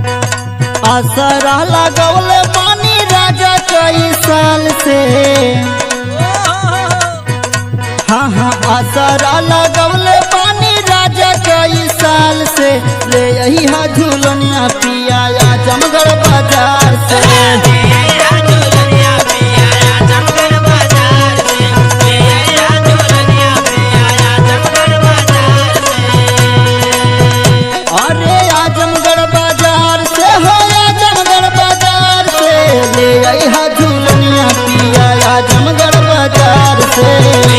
आसरा लगौले पानी राजा कई साल से। हाँ हाँ आसरा लगौले पानी राजा कई साल से। ले यही हा झूलनिया पिया आजमगढ़ बाजार से। अरे आजमगढ़ बाजार से हो आजमगढ़ बाजार से। ले यही हा झूलनिया पिया आजमगढ़ बाजार से।